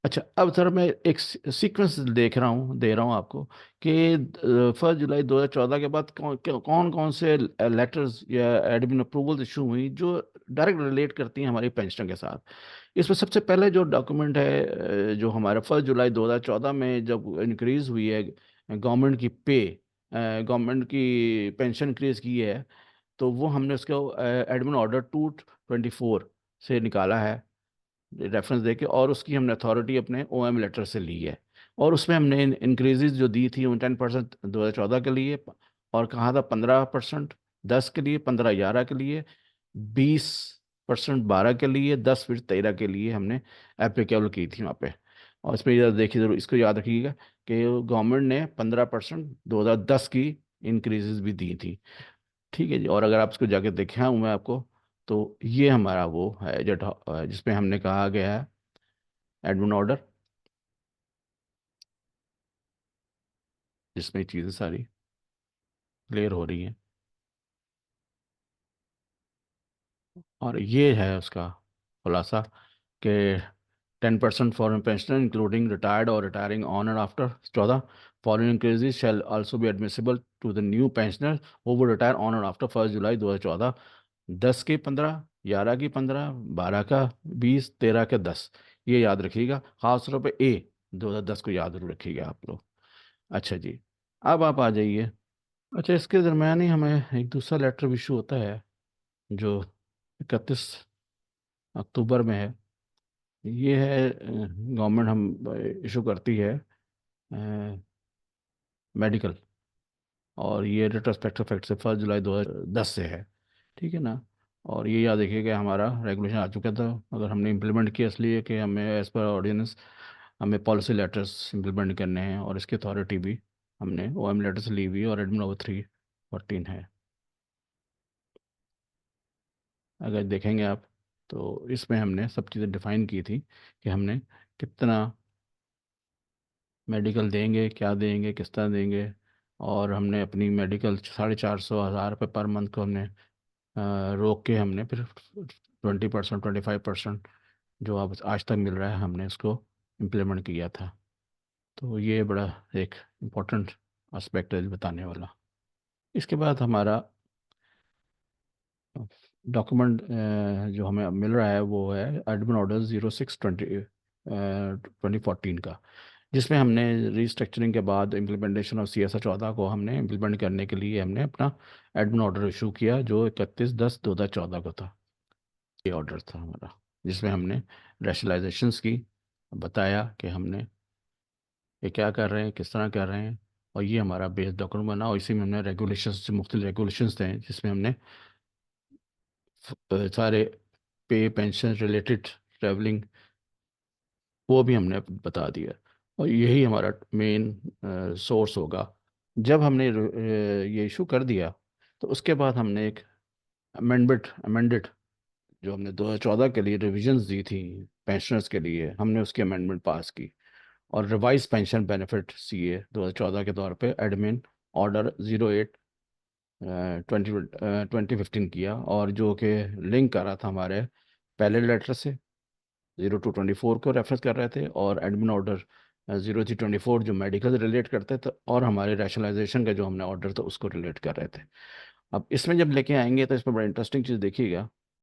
अच्छा, अब सर मैं एक सीक्वेंस दे रहा हूँ आपको कि 1 जुलाई 2014 के बाद कौन कौन से लेटर्स या एडमिन अप्रूवल इशू हुई जो डायरेक्ट रिलेट करती हैं हमारी पेंशन के साथ। इसमें सबसे पहले जो डॉक्यूमेंट है, जो हमारा 1 जुलाई 2014 में जब इंक्रीज हुई है गवर्नमेंट की पे, गवर्नमेंट की पेंशन इंक्रीज की है, तो वो हमने उसको एडमिन ऑर्डर 224 से निकाला है, रेफरेंस देके, और उसकी हमने अथॉरिटी अपने ओएम लेटर से ली है। और उसमें हमने इंक्रीजेज जो दी थी उन 10% 2014 के लिए, और कहा था 15% 10 के लिए, 15 11 के लिए, 20% 12 के लिए, 10 फिर 13 के लिए हमने एप्लीकेबल की थी वहाँ पे। और इसमें याद देखिए, जरूर इसको याद रखिएगा कि गवर्नमेंट ने 15% 2010 की इंक्रीजेज भी दी थी। ठीक है जी। और अगर आप इसको जाके दिखाऊं मैं आपको, तो ये हमारा वो है जो जिसमें हमने कहा गया है एडमिन ऑर्डर, जिसमें चीज़ें सारी क्लियर हो रही हैं। और ये है उसका खुलासा कि 10% फॉरेन पेंशनर इंक्लूडिंग रिटायर्ड और retiring on and after 14 foreign increases shall also be admissible to the new pensioner who would retire on and after 1 July 2014। 10 की 15, 11 की 15, 12 का 20, 13 का 10, ये याद रखिएगा। खास तौर पे ए 2010 को याद जरूर रखिएगा आप लोग। अच्छा जी, अब आप आ जाइए। अच्छा, इसके दरमियान ही हमें एक दूसरा लेटर इशू होता है जो 31 अक्टूबर में है। ये है गवर्नमेंट हम इशू करती है मेडिकल, और ये रेट्रोस्पेक्टिव इफेक्ट से 1 जुलाई 2010 से है। ठीक है ना। और ये याद रखिएगा हमारा रेगुलेशन आ चुका था, अगर हमने इम्प्लीमेंट किया इसलिए कि हमें एज पर ऑर्डिनेंस हमें पॉलिसी लेटर्स इम्प्लीमेंट करने हैं, और इसकी अथॉरिटी भी हमने ओएम लेटर्स ली हुई है, और एडमिन ओवर 314 है। अगर देखेंगे आप, तो इसमें हमने सब चीज़ें डिफाइन की थी कि हमने कितना मेडिकल देंगे, क्या देंगे, किस तरह देंगे। और हमने अपनी मेडिकल 450 1,000 रुपये पर मंथ को हमने रोक के हमने फिर 20% 25% जो अब आज तक मिल रहा है हमने उसको इम्प्लीमेंट किया था। तो ये बड़ा एक इम्पोर्टेंट एस्पेक्ट है बताने वाला। इसके बाद हमारा डॉक्यूमेंट जो हमें अब मिल रहा है वो है एडमिन ऑर्डर 06/20/2014 का, जिसमें हमने रिस्ट्रक्चरिंग के बाद इम्प्लीमेंटेशन ऑफ CSR 14 को हमने इम्प्लीमेंट करने के लिए हमने अपना एडमिन ऑर्डर इशू किया, जो 31/10/2014 को था। ये ऑर्डर था हमारा, जिसमें हमने रैशनलाइजेशंस की बताया कि हमने ये क्या कर रहे हैं, किस तरह कर रहे हैं। और ये हमारा बेस डॉक्यूमेंट बना, और इसी में हमने रेगुलेशंस, मुख्तलिफ रेगुलेशंस थे जिसमें हमने सारे पे पेंशन रिलेटेड ट्रैवलिंग वो भी हमने बता दिया। और यही हमारा मेन सोर्स होगा। जब हमने ये इशू कर दिया, तो उसके बाद हमने एक अमेंडेड जो हमने 2014 के लिए रिविजन्स दी थी पेंशनर्स के लिए, हमने उसकी अमेंडमेंट पास की। और रिवाइज पेंशन बेनिफिट CA 2014 के तौर पे एडमिन ऑर्डर 08 2015 किया, और जो कि लिंक कर रहा था हमारे पहले लेटर से 02/24 को रेफरेंस कर रहे थे, और एडमिन ऑर्डर 03/24 जो मेडिकल रिलेट करते थे, और हमारे रैशनलाइजेशन का जो हमने ऑर्डर था उसको रिलेट कर रहे थे। अब इसमें जब लेके आएंगे तो इसमें बड़ा इंटरेस्टिंग चीज़ देखिएगा